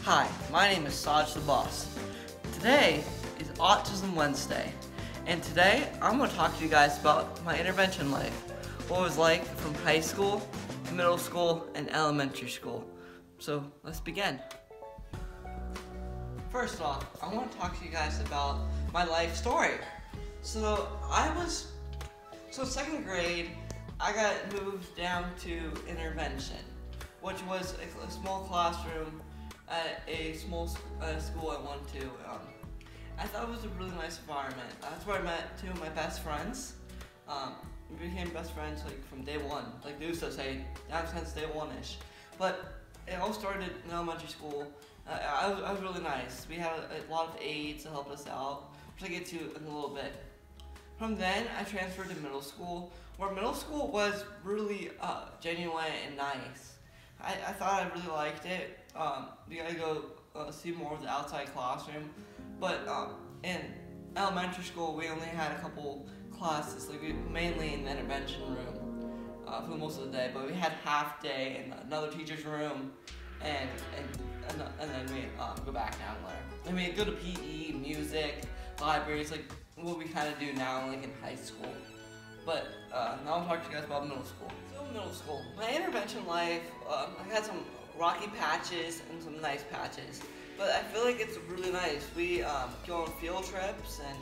Hi, my name is Saj the Boss. Today is Autism Wednesday, and today I'm going to talk to you guys about my intervention life, what it was like from high school, middle school, and elementary school. So let's begin. First off, I want to talk to you guys about my life story. So second grade, I got moved down to intervention, which was a small classroom at a small school I went to. I thought it was a really nice environment. That's where I met two of my best friends. We became best friends like from day one. Like they used to say, since day one-ish. But it all started in elementary school. I was really nice. We had a lot of aides to help us out, which I'll get to in a little bit. From then, I transferred to middle school, where middle school was really genuine and nice. I thought I really liked it. We got to go see more of the outside classroom. But in elementary school, we only had a couple classes, mainly in the intervention room for most of the day. But we had half day in another teacher's room, and then we go back down there. And we go to PE, music, libraries, like what we kind of do now, like in high school. But now I'll talk to you guys about middle school. So middle school, my intervention life, I had some rocky patches and some nice patches. But I feel like it's really nice. We go on field trips and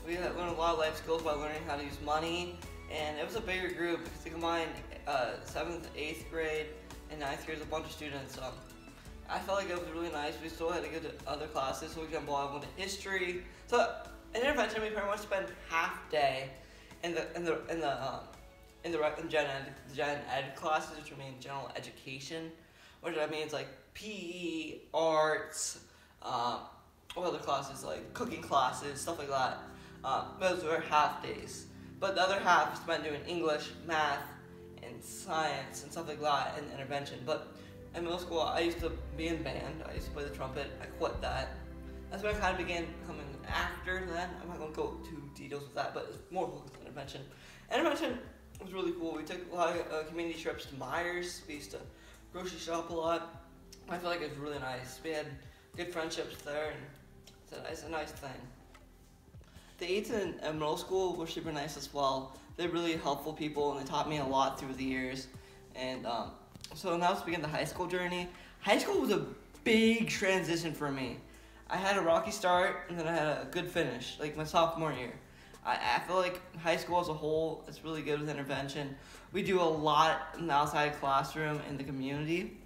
we learn a lot of life skills by learning how to use money. And it was a bigger group because they combined 7th, 8th grade, and 9th grade, a bunch of students. I felt like it was really nice. We still had to go to other classes. For example, I went to history. So in intervention, we pretty much spent half day in gen ed classes, which mean general education, which that means like PE, arts, what other classes, like cooking classes, stuff like that. Those were half days. But the other half was spent doing English, math, and science, and stuff like that in intervention. But in middle school, I used to be in band. I used to play the trumpet. I quit that. That's when I kind of began becoming an actor then. I'm not going to go too details with that, but it's more focused on intervention. Intervention was really cool. We took a lot of community trips to Myers. We used to grocery shop a lot. I feel like it was really nice. We had good friendships there, and it's a nice thing. The aides in middle school were super nice as well. They're really helpful people, and they taught me a lot through the years. And so now let's begin the high school journey. High school was a big transition for me. I had a rocky start, and then I had a good finish, like my sophomore year. I feel like high school as a whole is really good with intervention. We do a lot in the outside classroom in the community.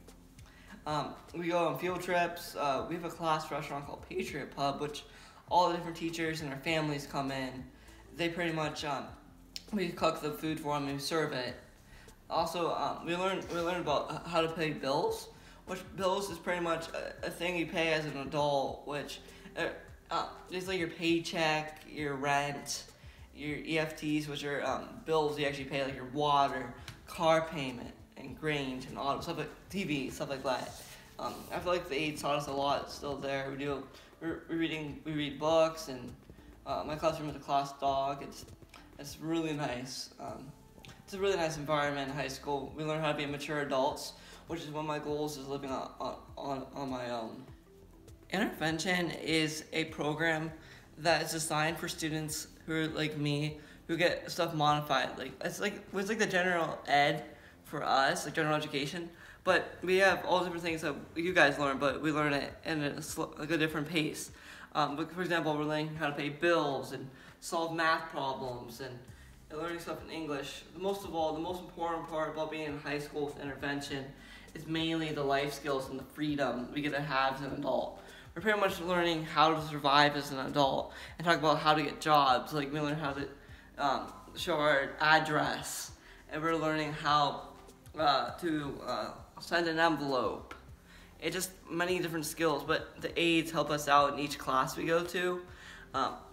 We go on field trips. We have a class restaurant called Patriot Pub, which all the different teachers and their families come in. They pretty much, we cook the food for them and we serve it. Also, we learn about how to pay bills, which bills is pretty much a thing you pay as an adult, which it's like your paycheck, your rent, your EFTs, which are bills you actually pay, like your water, car payment, and grains and auto stuff, like TV, stuff like that. I feel like the aides taught us a lot still there. We read books, and my classroom is a class dog. It's really nice. It's a really nice environment in high school. We learn how to be mature adults, which is one of my goals, is living on my own. Intervention is a program that is designed for students who are like me, who get stuff modified. It's like the general ed for us, like general education. But we have all different things that you guys learn, but we learn it in a different pace. But for example, we're learning how to pay bills and solve math problems and learning stuff in English. Most of all, the most important part about being in high school with intervention is mainly the life skills and the freedom we get to have as an adult. We're pretty much learning how to survive as an adult and talk about how to get jobs. Like we learn how to show our address, and we're learning how to send an envelope. It's just many different skills, but the aides help us out in each class we go to.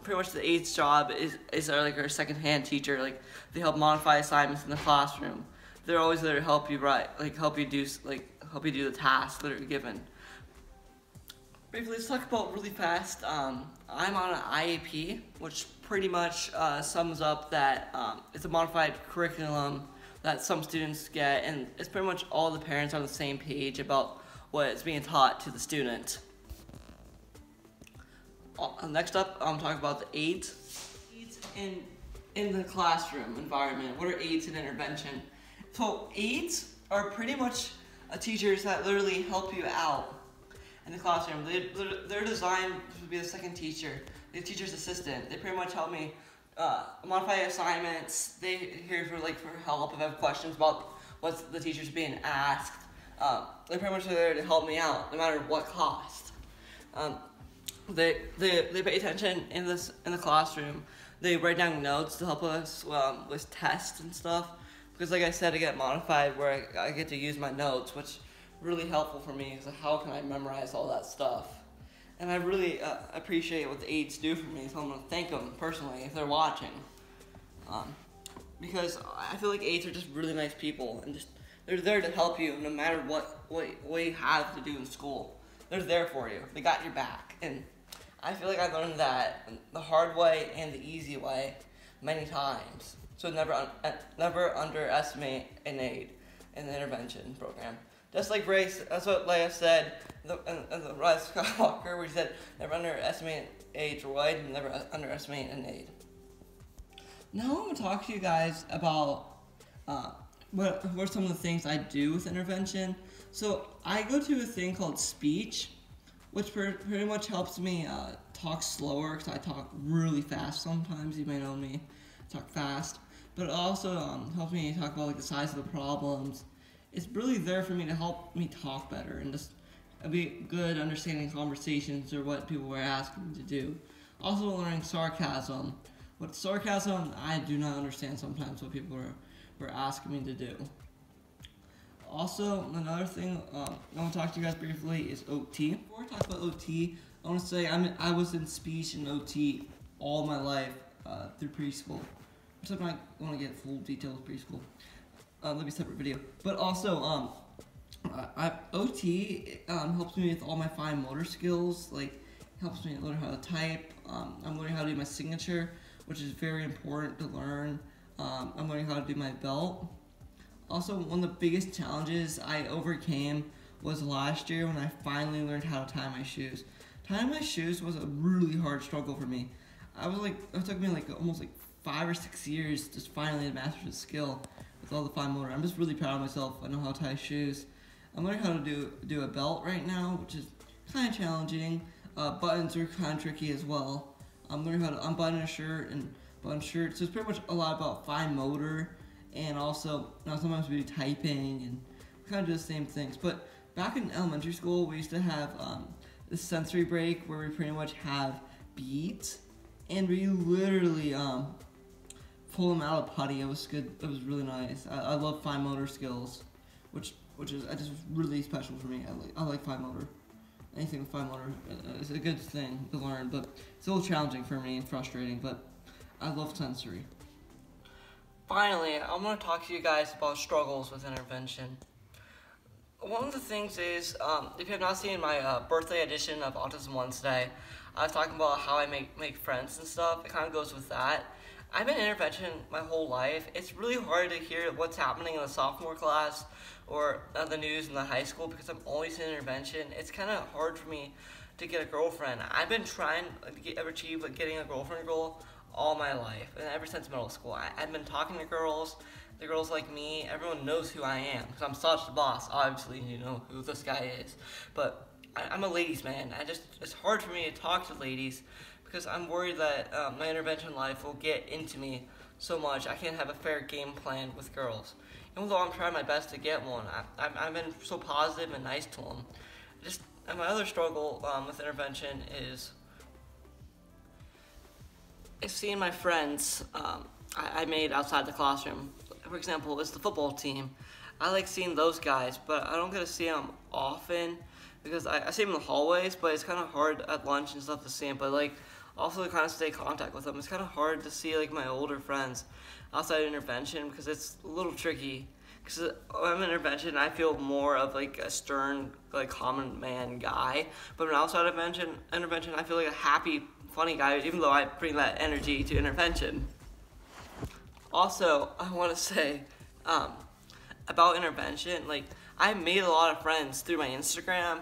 Pretty much the aide's job is our second-hand teacher. Like they help modify assignments in the classroom. They're always there to help you help you do the tasks that are given. Briefly, let's talk about really fast. I'm on an IEP, which pretty much sums up that it's a modified curriculum that some students get, and it's pretty much all the parents are on the same page about what is being taught to the student. Next up, I'm talking about the aids. Aids in the classroom environment. What are aids in intervention? So aids are pretty much teachers that literally help you out in the classroom. They're designed to be the second teacher, the teacher's assistant. They pretty much help me modify assignments. They're here for help if I have questions about what the teacher's being asked. They're pretty much there to help me out, no matter what cost. They pay attention in the classroom. They write down notes to help us with tests and stuff. Because like I said, I get modified where I get to use my notes, which is really helpful for me. Because how can I memorize all that stuff? And I really appreciate what the aides do for me, so I'm going to thank them personally if they're watching. Because I feel like aides are just really nice people, and they're there to help you no matter what you have to do in school. They're there for you. They got your back. And I feel like I learned that the hard way and the easy way many times. So never underestimate an aide in the intervention program. Just like Race, that's what Leia said in the Rise of Skywalker, where he said, never underestimate a droid and never underestimate an aide. Now I'm going to talk to you guys about what are some of the things I do with intervention. So I go to a thing called speech, which pretty much helps me talk slower, because I talk really fast sometimes. You may know me, talk fast. But it also helps me talk about the size of the problems. It's really there for me to help me talk better and just be good understanding conversations or what people were asking me to do. Also learning sarcasm. With sarcasm, I do not understand sometimes what people were asking me to do. Also, another thing I want to talk to you guys briefly is OT. Before I talk about OT, I want to say I was in speech and OT all my life through preschool. So I'm not going to get full details of preschool. That'll be a separate video. But also, OT helps me with all my fine motor skills. Helps me learn how to type. I'm learning how to do my signature, which is very important to learn. I'm learning how to do my belt. Also, one of the biggest challenges I overcame was last year when I finally learned how to tie my shoes. Tying my shoes was a really hard struggle for me. It took me almost 5 or 6 years just finally to master the skill with all the fine motor. I'm just really proud of myself. I know how to tie shoes. I'm learning how to do a belt right now, which is kind of challenging. Buttons are kind of tricky as well. I'm learning how to unbutton a shirt and button shirts. So it's pretty much a lot about fine motor, and also sometimes we do typing and we kind of do the same things. But back in elementary school, we used to have this sensory break where we pretty much have beads, and we literally pull them out of putty. It was good. It was really nice. I love fine motor skills, which is just really special for me. I like fine motor. Anything with fine motor is a good thing to learn, but it's a little challenging for me and frustrating. But I love sensory. Finally, I'm going to talk to you guys about struggles with intervention. One of the things is, if you have not seen my birthday edition of Autism Wednesday, I was talking about how I make friends and stuff. It kind of goes with that. I've been in intervention my whole life. It's really hard to hear what's happening in the sophomore class or the news in the high school because I'm always in intervention. It's kind of hard for me to get a girlfriend. I've been trying to achieve getting a girlfriend goal all my life, and ever since middle school. I've been talking to girls. The girls like me. Everyone knows who I am because I'm such the boss. Obviously, you know who this guy is. But I'm a ladies' man. It's hard for me to talk to ladies because I'm worried that my intervention life will get into me so much I can't have a fair game plan with girls. Even though I'm trying my best to get one, I've been so positive and nice to them. And my other struggle with intervention is seeing my friends I made outside the classroom. For example, it's the football team. I like seeing those guys, but I don't get to see them often because I see them in the hallways, but it's kind of hard at lunch and stuff to see them, but also to kind of stay in contact with them. It's kind of hard to see my older friends outside of intervention because it's a little tricky. Because when I'm in intervention, I feel more of a stern, common man guy. But when outside of intervention, I feel like a happy, funny guy, even though I bring that energy to intervention. Also, I want to say about intervention, I made a lot of friends through my Instagram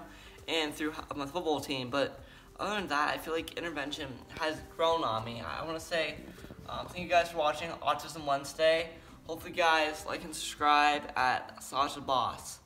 and through my football team, but other than that, I feel like intervention has grown on me. I want to say thank you guys for watching Autism Wednesday. Hopefully you guys like and subscribe at Sasha Boss.